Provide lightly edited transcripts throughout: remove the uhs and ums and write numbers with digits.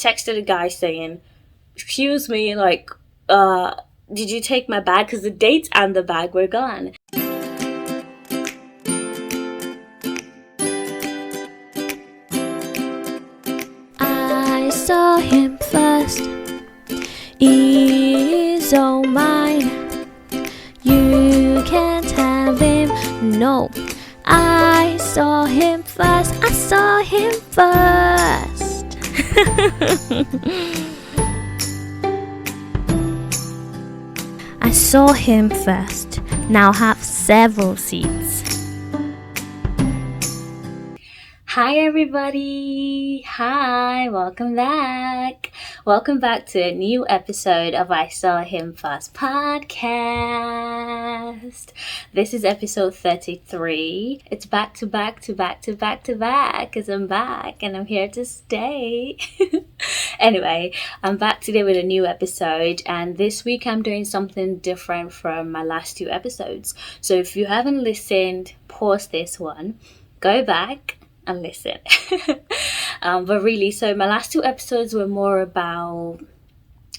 texted a guy saying, excuse me, did you take my bag? Because the dates and the bag were gone. I saw him first. He's all mine. You can't have him. No, I saw him first. I saw him first. I saw him first. Now have several seats. Hi everybody! Hi, welcome back! Welcome back to a new episode of I Saw Him First podcast. This is episode 33. It's back to back because I'm back and I'm here to stay. Anyway, I'm back today with a new episode, and this week I'm doing something different from my last two episodes. So if you haven't listened, pause this one, go back and listen. But really, so my last two episodes were more about,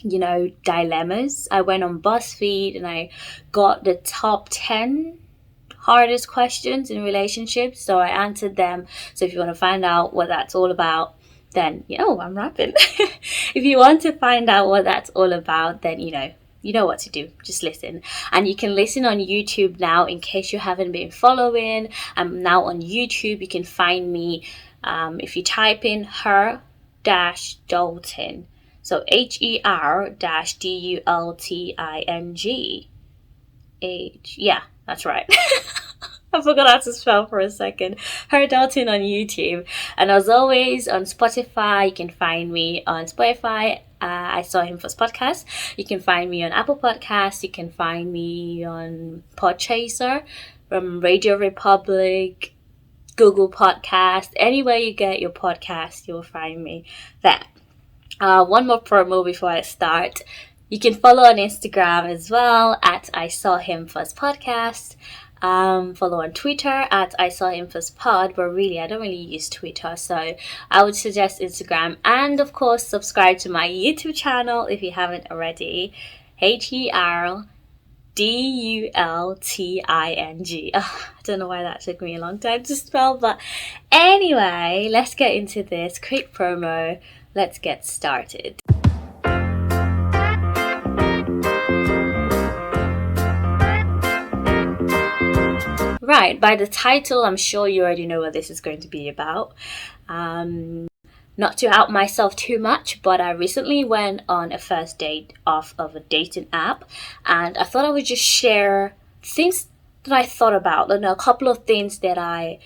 dilemmas. I went on BuzzFeed and I got the top 10 hardest questions in relationships, so I answered them. So if you want to find out what that's all about, then I'm rapping. If you want to find out what that's all about, then you know what to do. Just listen. And you can listen on YouTube now, in case you haven't been following. I'm now on YouTube. You can find me if you type in her-Dalton. So HER-DULTING. Yeah, that's right. I forgot how to spell for a second. Her Dalton on YouTube. And as always, on Spotify, you can find me on Spotify. I Saw Him First podcast. You can find me on Apple Podcasts. You can find me on Podchaser, Radio Republic, Google Podcast. Anywhere you get your podcast, you'll find me there. One more promo before I start. You can follow on Instagram as well at I Saw Him First podcast. Follow on Twitter at I Saw Him First pod, but really I don't really use Twitter, so I would suggest Instagram. And of course, subscribe to my YouTube channel if you haven't already. HERDULTING. I don't know why that took me a long time to spell, but anyway, let's get into this quick promo. Let's get started. Right, by the title, I'm sure you already know what this is going to be about. Not to out myself too much, but I recently went on a first date off of a dating app, and I thought I would just share things that I thought about, a couple of things that I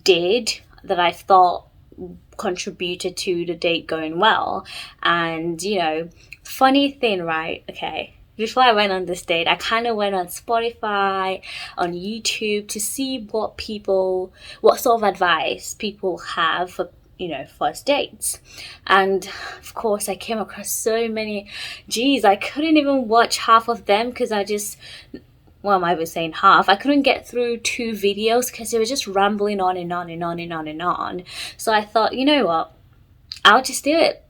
did that I thought contributed to the date going well. And, funny thing, right? Okay. Before I went on this date, I kind of went on Spotify, on YouTube to see what sort of advice people have for, first dates. And of course, I came across so many. I couldn't even watch half of them because I was saying half. I couldn't get through 2 videos because they were just rambling on and on and on and on and on. So I thought, you know what? I'll just do it.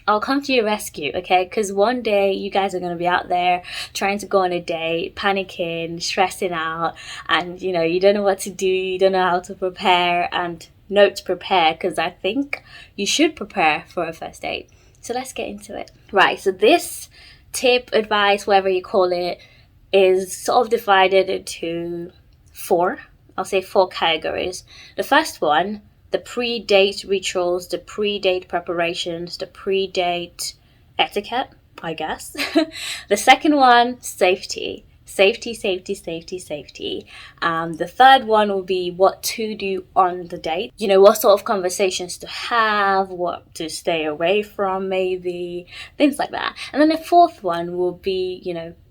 I'll come to your rescue, okay? Because one day you guys are going to be out there trying to go on a date, panicking, stressing out, and you don't know what to do, you don't know how to prepare, and note prepare, because I think you should prepare for a first date. So let's get into it. Right, so this tip, advice, whatever you call it, is sort of divided into 4. I'll say 4 categories. The first one, the pre-date rituals, the pre-date preparations, the pre-date etiquette, I guess. The second one, safety. Safety. The third one will be what to do on the date. What sort of conversations to have, what to stay away from, maybe, things like that. And then the fourth one will be,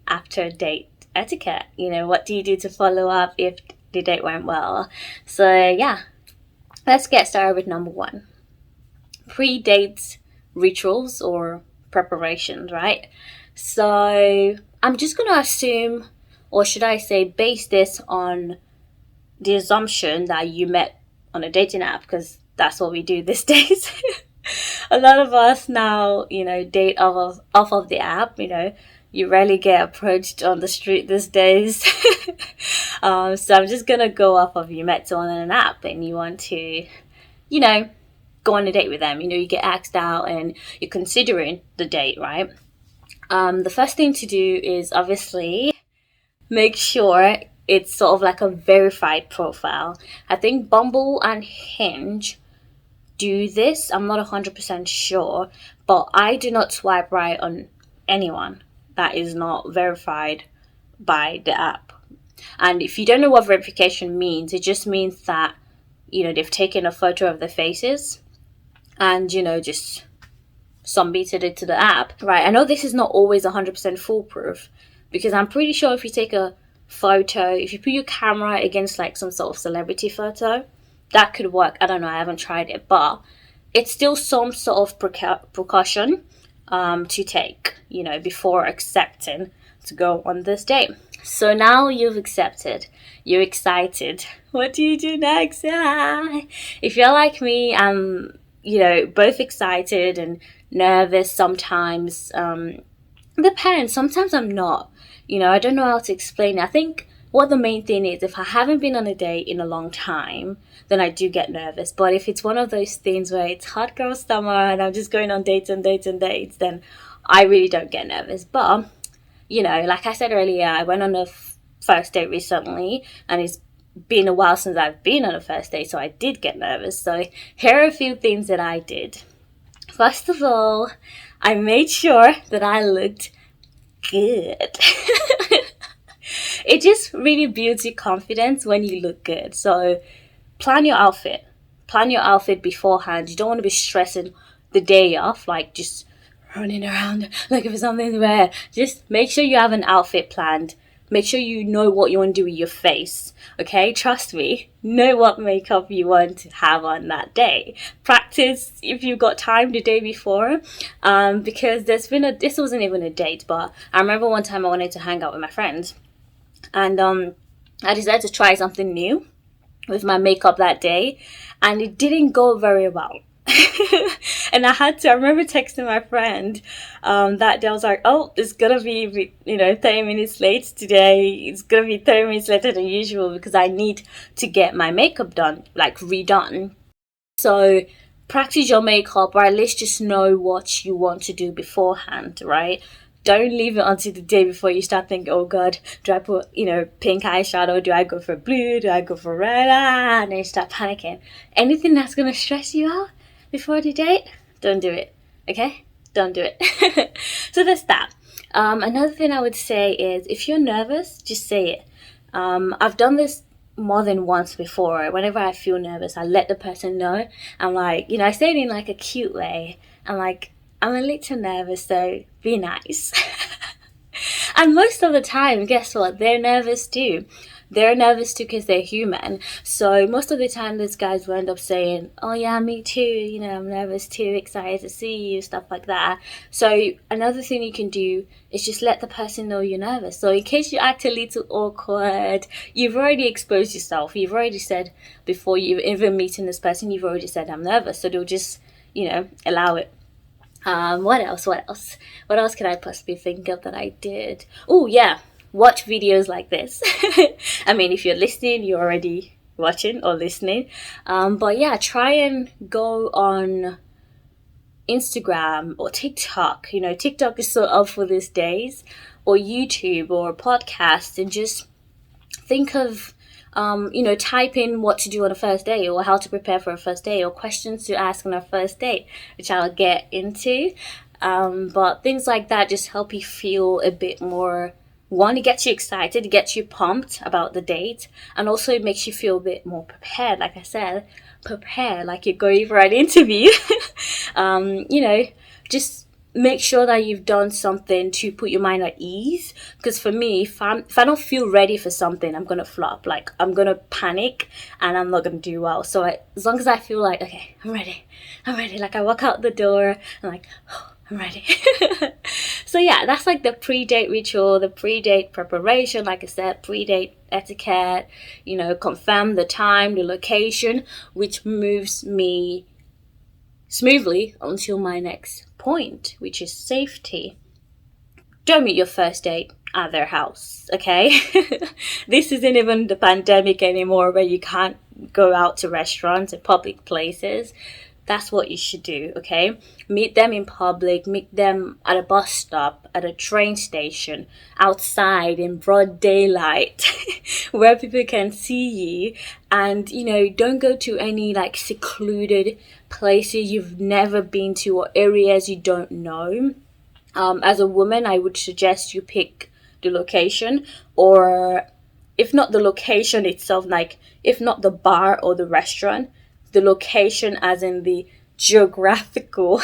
after date etiquette. What do you do to follow up if the date went well? So, yeah. Let's get started with number 1. Pre-date rituals or preparations, right? So I'm just going to assume, or should I say base this on the assumption that you met on a dating app, because that's what we do these days. A lot of us now, date off of the app. You rarely get approached on the street these days. So I'm just gonna go off of you met someone on an app and you want to, you know, go on a date with them. You get asked out and you're considering the date, right? The first thing to do is obviously make sure it's sort of like a verified profile. I think Bumble and Hinge do this. I'm not 100% sure, but I do not swipe right on anyone that is not verified by the app. And if you don't know what verification means, it just means that, they've taken a photo of their faces and, just submitted it to the app. Right, I know this is not always 100% foolproof because I'm pretty sure if you take a photo, if you put your camera against like some sort of celebrity photo, that could work. I don't know, I haven't tried it, but it's still some sort of precaution to take, before accepting to go on this date. So now you've accepted, you're excited. What do you do next? If you're like me, I'm, both excited and nervous sometimes. Depends. Sometimes I'm not. I don't know how to explain it. I think what the main thing is, if I haven't been on a date in a long time, then I do get nervous. But if it's one of those things where it's hot girl summer and I'm just going on dates and dates and dates, then I really don't get nervous. But, like I said earlier, I went on a first date recently and it's been a while since I've been on a first date, so I did get nervous. So here are a few things that I did. First of all, I made sure that I looked good. It just really builds your confidence when you look good. So plan your outfit. Plan your outfit beforehand. You don't want to be stressing the day off, like just running around looking for something to wear. Just make sure you have an outfit planned. Make sure you know what you want to do with your face. Okay, trust me. Know what makeup you want to have on that day. Practice if you've got time the day before. Because this wasn't even a date, but I remember one time I wanted to hang out with my friends. And I decided to try something new with my makeup that day. And it didn't go very well. And I remember texting my friend that day. I was like, oh, it's gonna be 30 minutes late today. It's gonna be 30 minutes later than usual because I need to get my makeup done, like redone. So practice your makeup, or at least just know what you want to do beforehand, right? Don't leave it until the day before you start thinking, oh God, do I put, pink eyeshadow? Do I go for blue? Do I go for red? And then you start panicking. Anything that's going to stress you out before the date, don't do it. Okay? Don't do it. So that's that. Another thing I would say is if you're nervous, just say it. I've done this more than once before. Whenever I feel nervous, I let the person know. I'm like, I say it in like a cute way. I'm like, I'm a little nervous, so be nice. And most of the time, guess what? They're nervous too. They're nervous too because they're human. So most of the time, these guys will end up saying, oh yeah, me too. I'm nervous too, excited to see you, stuff like that. So another thing you can do is just let the person know you're nervous. So in case you act a little awkward, you've already exposed yourself. You've already said before you even meeting this person, you've already said I'm nervous. So they'll just, allow it. What else can I possibly think of that I did? Oh yeah, watch videos like this. I mean, if you're listening, you're already watching or listening. But yeah, try and go on Instagram or TikTok. TikTok is so up for these days, or YouTube or podcasts, and just think of type in what to do on a first date or how to prepare for a first date or questions to ask on a first date, which I'll get into. But things like that just help you feel a bit more, one, it gets you excited, it gets you pumped about the date, and also it makes you feel a bit more prepared. Like I said, prepare like you're going for an interview. Just make sure that you've done something to put your mind at ease. Because for me, if I don't feel ready for something, I'm gonna flop. Like I'm gonna panic and I'm not gonna do well. So as long as I feel like, okay, I'm ready. Like I walk out the door, I'm like, oh, I'm ready. So yeah, that's like the pre-date ritual, the pre-date preparation. Like I said, pre-date etiquette. Confirm the time, the location, which moves me smoothly until my next point, which is safety. Don't meet your first date at their house, okay? This isn't even the pandemic anymore where you can't go out to restaurants and public places. That's what you should do, okay? Meet them in public, meet them at a bus stop, at a train station, outside in broad daylight, where people can see you. And, don't go to any like secluded places you've never been to or areas you don't know. As a woman, I would suggest you pick the location, or if not the location itself, like if not the bar or the restaurant, the location as in the geographical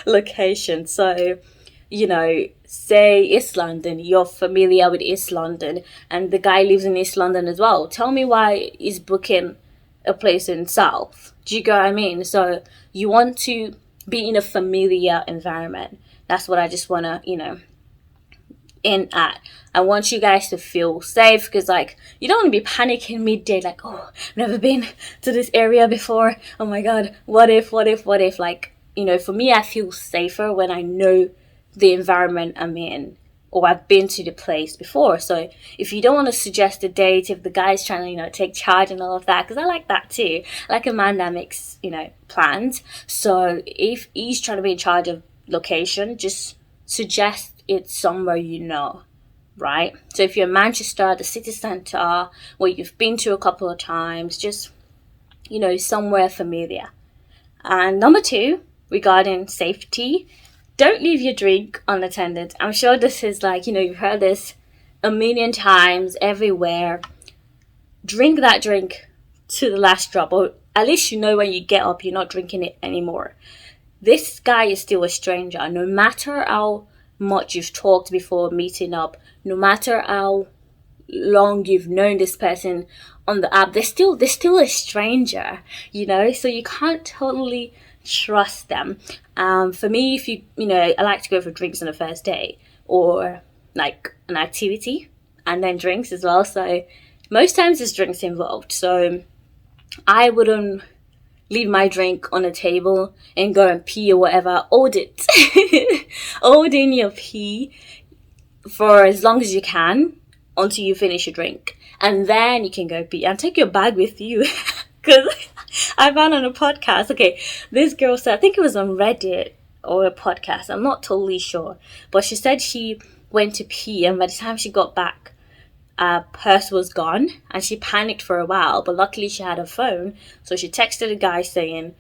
location. So, say East London, you're familiar with East London, and the guy lives in East London as well. Tell me why he's booking a place in South. Do you get what I mean? So you want to be in a familiar environment. That's what I just want to, in at. I want you guys to feel safe, because you don't want to be panicking midday, oh, I've never been to this area before. Oh my God, what if? For me, I feel safer when I know the environment I'm in, or I've been to the place before. So if you don't want to suggest a date, if the guy's trying to, take charge and all of that, because I like that too. I like a man that makes, plans. So if he's trying to be in charge of location, just suggest it's somewhere right? So if you're in Manchester, the city centre, where you've been to a couple of times, just somewhere familiar. And number 2, regarding safety, don't leave your drink unattended. I'm sure this is you've heard this a million times everywhere. Drink that drink to the last drop, or at least when you get up you're not drinking it anymore. This guy is still a stranger. No matter how much you've talked before meeting up, no matter how long you've known this person on the app, they're still a stranger, so you can't totally trust them. For me, if I like to go for drinks on the first day, or like an activity and then drinks as well. So most times there's drinks involved. So I wouldn't leave my drink on a table and go and pee or whatever. Hold it. Hold in your pee for as long as you can until you finish your drink. And then you can go pee and take your bag with you. Because I found on a podcast, okay, this girl said, I think it was on Reddit or a podcast, I'm not totally sure. But she said she went to pee, and by the time she got back, purse was gone, and she panicked for a while, but luckily she had her phone, so she texted a guy saying,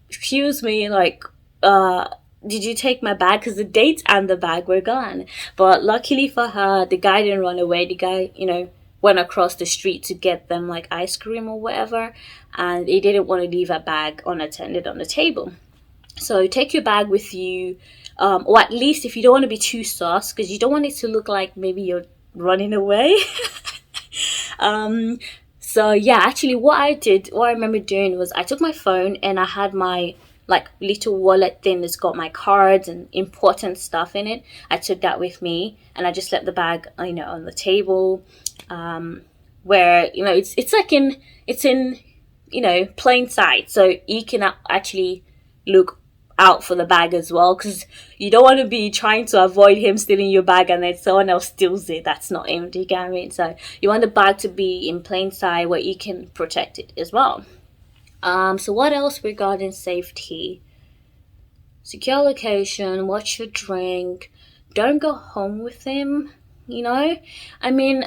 excuse me, did you take my bag? Because the dates and the bag were gone. But luckily for her, the guy didn't run away. The guy, went across the street to get them ice cream or whatever, and he didn't want to leave a bag unattended on the table. So take your bag with you, or at least if you don't want to be too sus, because you don't want it to look like maybe you're running away. So yeah, actually what I remember doing was I took my phone, and I had my little wallet thing that's got my cards and important stuff in it. I took that with me, and I just left the bag on the table, where it's in plain sight, so you can actually look out for the bag as well, because you don't want to be trying to avoid him stealing your bag and then someone else steals it. That's not him, do you get what I mean? So you want the bag to be in plain sight where you can protect it as well. So what else regarding safety? Secure location, watch your drink, don't go home with him, I mean,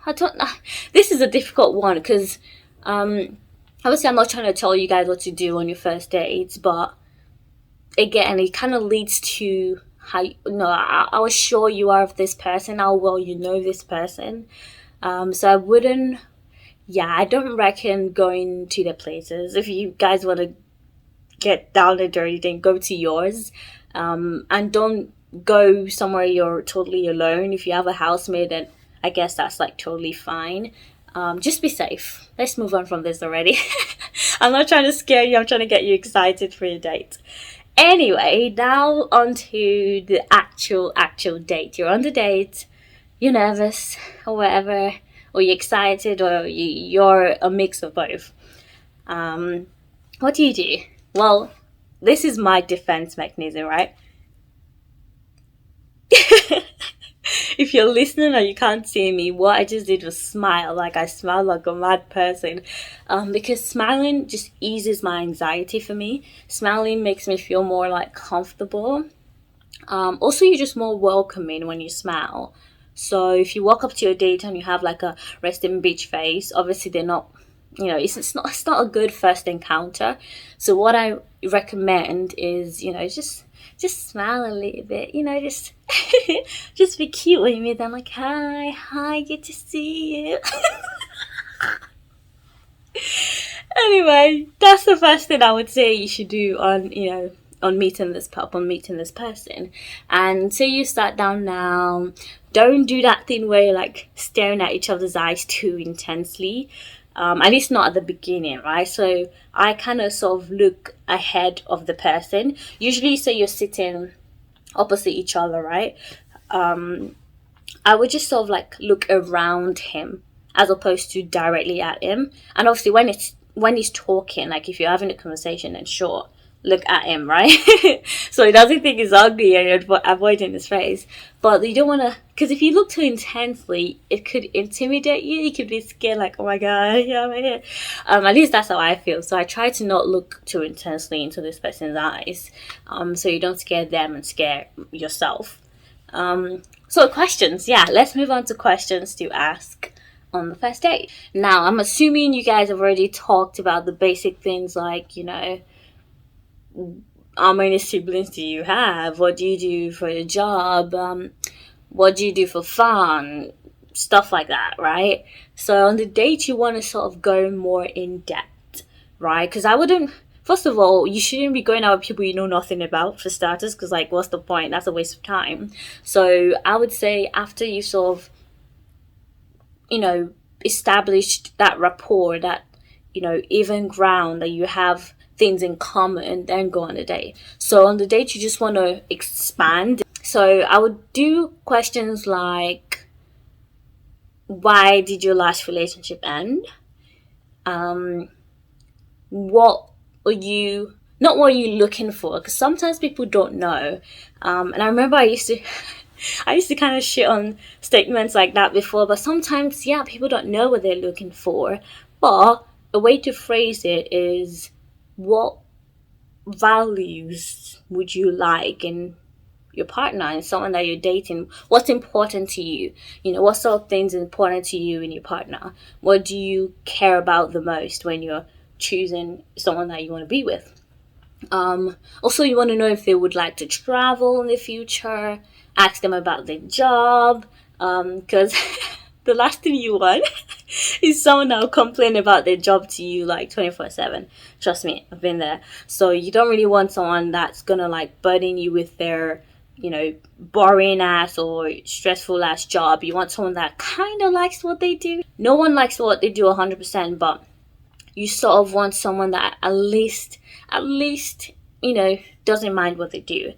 I don't know. This is a difficult one, because obviously I'm not trying to tell you guys what to do on your first dates, but again, it kind of leads to how sure you are of this person, how well you know this person. So I don't reckon going to their places. If you guys want to get down and dirty, then go to yours. And don't go somewhere you're totally alone. If you have a housemate, then I guess that's totally fine. Just be safe. Let's move on from this already. I'm not trying to scare you. I'm trying to get you excited for your date. Anyway, now on to the actual date. You're on the date, you're nervous or whatever, or you're excited, or you're a mix of both. What do you do? Well, this is my defense mechanism, right? If you're listening or you can't see me, what I just did was smile. Like, I smiled like a mad person, because smiling just eases my anxiety for me. Smiling makes me feel more like comfortable. Also, you're just more welcoming when you smile. So if you walk up to your date and you have like a resting bitch face, obviously they're not, it's not a good first encounter. So what I recommend is, just smile a little bit, just just be cute when you meet them, like, hi, good to see you. Anyway, that's the first thing I would say you should do on meeting this person. And say you sat down now, don't do that thing where you're like staring at each other's eyes too intensely. At least not at the beginning, right? So I kind of sort of look ahead of the person. Usually, say you're sitting opposite each other, right? I would just sort of like look around him as opposed to directly at him. And obviously, when he's talking, like if you're having a conversation, then sure, look at him, right? So he doesn't think he's ugly and you're avoiding his face. But you don't want to, because if you look too intensely, it could intimidate you. You could be scared, like, oh my god, yeah, my head. At least that's how I feel. So I try to not look too intensely into this person's eyes, so you don't scare them and scare yourself. So questions, yeah, let's move on to questions to ask on the first date. Now, I'm assuming you guys have already talked about the basic things like, how many siblings do you have? What do you do for your job? What do you do for fun? Stuff like that, right? So on the date, you want to sort of go more in depth, right? Because first of all, you shouldn't be going out with people you know nothing about, for starters, because, like, what's the point? That's a waste of time. So I would say after you sort of, established that rapport, that, even ground, that you have things in common, and then go on a date. So on the date, you just want to expand. So I would do questions like, why did your last relationship end? What are you not what are you looking for? Because sometimes people don't know. And I remember I used to kind of shit on statements like that before, but sometimes, yeah, people don't know what they're looking for. But a way to phrase it is, what values would you like in your partner and someone that you're dating? What's important to you? What sort of things are important to you in your partner? What do you care about the most when you're choosing someone that you want to be with? Also, you want to know if they would like to travel in the future. Ask them about their job, because the last thing you want is someone that will complain about their job to you like 24/7. Trust me, I've been there. So you don't really want someone that's gonna like burden you with their, boring ass or stressful ass job. You want someone that kind of likes what they do. No one likes what they do 100%, but you sort of want someone that at least, doesn't mind what they do.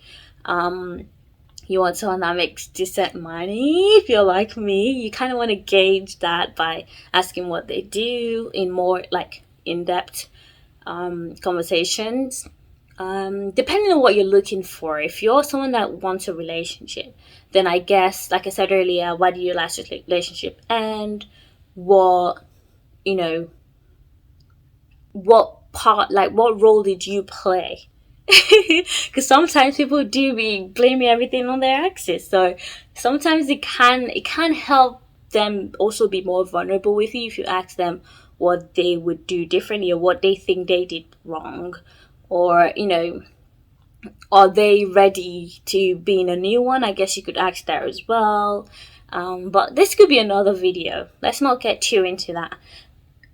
You want someone that makes decent money. If you're like me, you kind of want to gauge that by asking what they do in more like in-depth conversations. Depending on what you're looking for. If you're someone that wants a relationship, then I guess, like I said earlier, why did your last relationship end? What role did you play? Because sometimes people do be blaming everything on their exes. So sometimes it can help them also be more vulnerable with you if you ask them what they would do differently or what they think they did wrong, or are they ready to be in a new one? I guess you could ask that as well. But this could be another video. Let's not get too into that.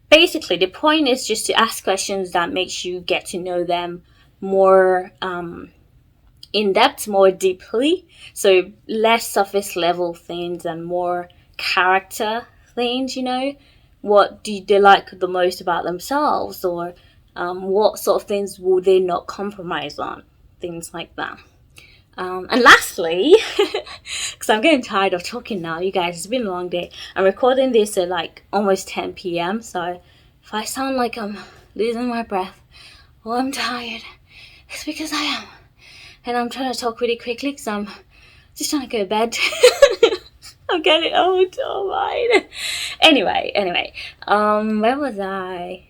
Basically, the point is just to ask questions that makes you get to know them more in depth, more deeply. So less surface level things and more character things. What do they like the most about themselves, or what sort of things will they not compromise on? Things like that. And lastly, because I'm getting tired of talking now, you guys, it's been a long day. I'm recording this at like almost 10 p.m. So if I sound like I'm losing my breath or I'm tired, It's because I am. And I'm trying to talk really quickly because I'm just trying to go to bed. I'm getting old. Oh my. Anyway. Where was I?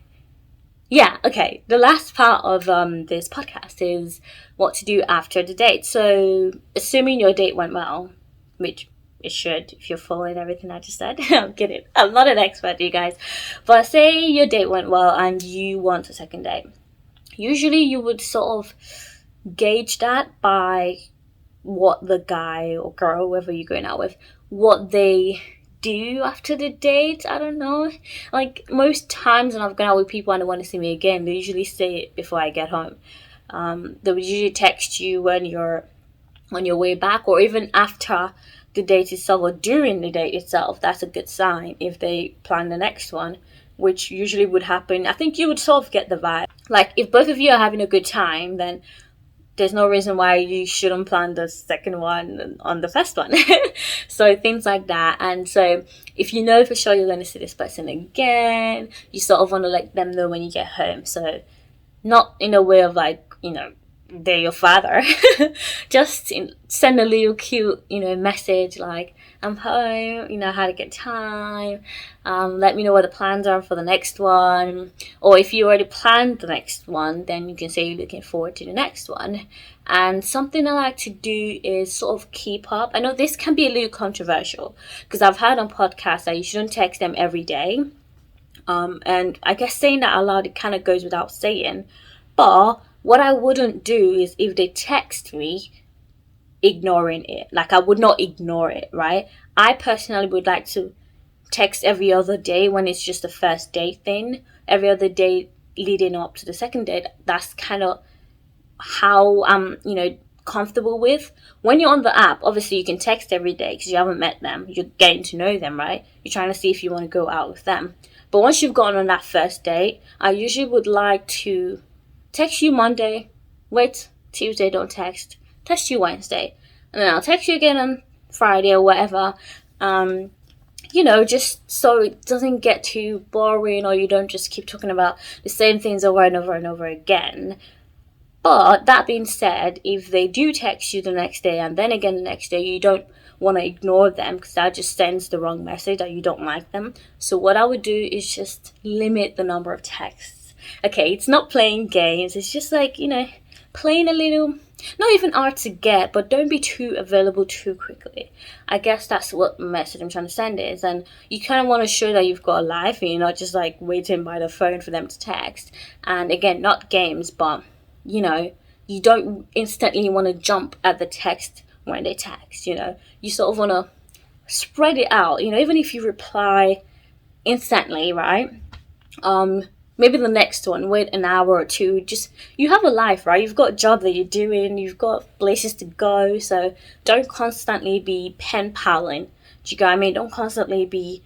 Yeah, okay. The last part of this podcast is what to do after the date. So, assuming your date went well, which it should if you're following everything I just said. I'm kidding. I'm not an expert, you guys. But say your date went well and you want a second date. Usually you would sort of gauge that by what the guy or girl, whoever you're going out with, what they do after the date. I don't know. Like most times when I've gone out with people and they want to see me again, they usually say it before I get home. They would usually text you when you're on your way back, or even after the date itself or during the date itself. That's a good sign if they plan the next one, which usually would happen. I think you would sort of get the vibe. Like if both of you are having a good time, then there's no reason why you shouldn't plan the second one on the first one. So things like that. And so if you know for sure you're going to see this person again, you sort of want to let them know when you get home. So not in a way of like, they're your father. Just send a little cute, message like, I'm home, I had a good time. Let me know what the plans are for the next one. Or if you already planned the next one, then you can say you're looking forward to the next one. And something I like to do is sort of keep up. I know this can be a little controversial because I've heard on podcasts that you shouldn't text them every day. And I guess saying that out loud, it kind of goes without saying. But what I wouldn't do is if they text me, ignoring it. Like I would not ignore it, right? I personally would like to text every other day when it's just a first date thing. Every other day leading up to the second date. That's kind of how I'm, comfortable with. When you're on the app, obviously you can text every day because you haven't met them. You're getting to know them, right? You're trying to see if you want to go out with them. But once you've gone on that first date, I usually would like to text you Monday, wait Tuesday, don't text you Wednesday, and then I'll text you again on Friday or whatever. Just so it doesn't get too boring, or you don't just keep talking about the same things over and over and over again. But that being said, if they do text you the next day and then again the next day, you don't want to ignore them because that just sends the wrong message that you don't like them. So what I would do is just limit the number of texts. Okay, it's not playing games. It's just like, playing a little, not even hard to get, but don't be too available too quickly. I guess that's what the message I'm trying to send is. And you kind of want to show that you've got a life and you're not just like waiting by the phone for them to text. And again, not games, but you don't instantly want to jump at the text when they text. You sort of want to spread it out, even if you reply instantly, right? Maybe the next one, wait an hour or two. Just, you have a life, right? You've got a job that you're doing. You've got places to go. So don't constantly be pen paling. Do you get what I mean? Don't constantly be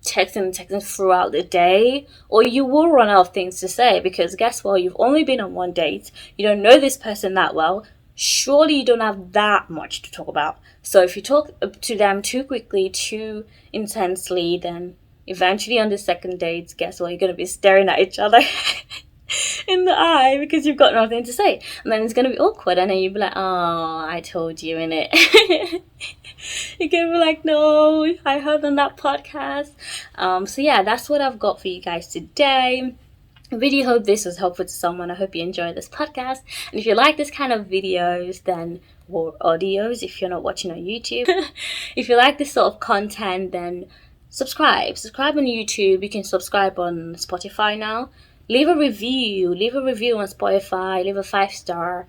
texting throughout the day, or you will run out of things to say because guess what? You've only been on one date. You don't know this person that well. Surely you don't have that much to talk about. So if you talk to them too quickly, too intensely, then eventually on the second date, guess what? You're going to be staring at each other in the eye because you've got nothing to say. And then it's going to be awkward and then you'll be like, oh, I told you, innit? You're going to be like, no, I heard on that podcast. So yeah, that's what I've got for you guys today. I really hope this was helpful to someone. I hope you enjoyed this podcast. And if you like this kind of videos, then, or audios, if you're not watching on YouTube, if you like this sort of content, then subscribe on YouTube. You can subscribe on Spotify now. Leave a review on Spotify. Leave a 5-star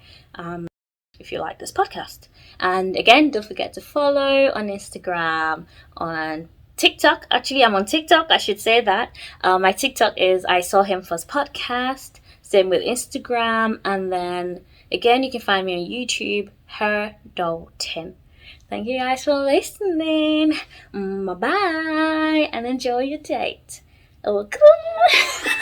if you like this podcast. And again, don't forget to follow on Instagram, on TikTok. Actually, I'm on TikTok, I should say that. My TikTok is I Saw Him First Podcast. Same with Instagram. And then again, you can find me on YouTube, Her Dalton. Thank you guys for listening. Bye-bye. And enjoy your date. Oh, cool.